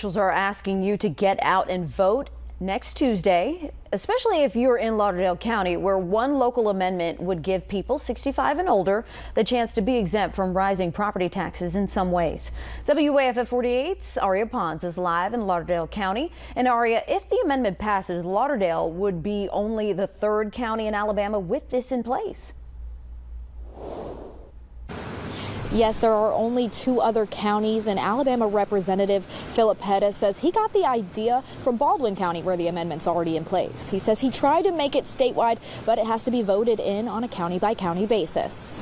Officials are asking you to get out and vote next Tuesday, especially if you're in Lauderdale County, where one local amendment would give people 65 and older the chance to be exempt from rising property taxes in some ways. WAFF 48's Aria Pons is live in Lauderdale County. And Aria, if the amendment passes, Lauderdale would be only the third county in Alabama with this in place. Yes, there are only two other counties, and Alabama Representative Philip Pettis says he got the idea from Baldwin County, where the amendment's already in place. He says he tried to make it statewide, but it has to be voted in on a county-by-county basis.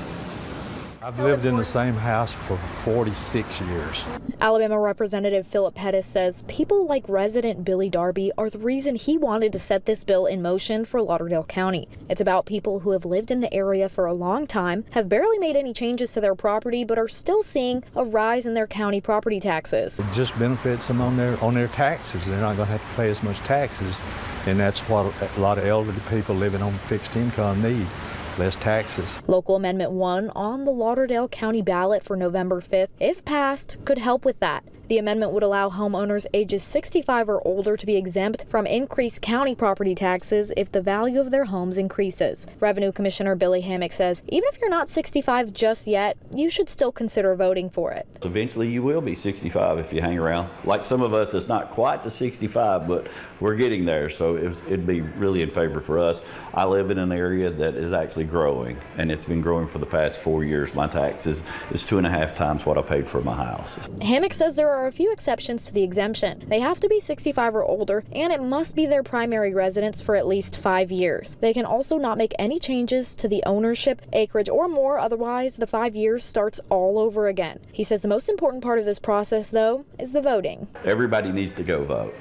I've lived in the same house for 46 years. Alabama Representative Philip Pettis says people like resident Billy Darby are the reason he wanted to set this bill in motion for Lauderdale County. It's about people who have lived in the area for a long time, have barely made any changes to their property, but are still seeing a rise in their county property taxes. It just benefits them on their taxes. They're not going to have to pay as much taxes, and that's what a lot of elderly people living on fixed income need. Less taxes. Local Amendment 1 on the Lauderdale County ballot for November 5th, if passed, could help with that. The amendment would allow homeowners ages 65 or older to be exempt from increased county property taxes if the value of their homes increases. Revenue Commissioner Billy Hammock says even if you're not 65 just yet, you should still consider voting for it. Eventually you will be 65 if you hang around. Like some of us, it's not quite to 65, but we're getting there, so it'd be really in favor for us. I live in an area that is actually growing, and it's been growing for the past 4 years. My taxes is 2.5 times what I paid for my house. Hammock says there are a few exceptions to the exemption. They have to be 65 or older, and it must be their primary residence for at least 5 years. They can also not make any changes to the ownership, acreage, or more, otherwise the 5 years starts all over again. He says the most important part of this process, though, is the voting. Everybody needs to go vote.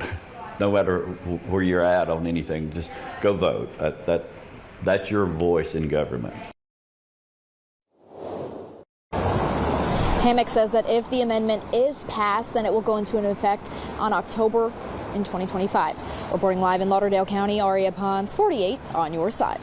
No matter where you're at on anything, just go vote. That's your voice in government. Hammock says that if the amendment is passed, then it will go into effect on October in 2025. Reporting live in Lauderdale County, Aria Pons, 48 on your side.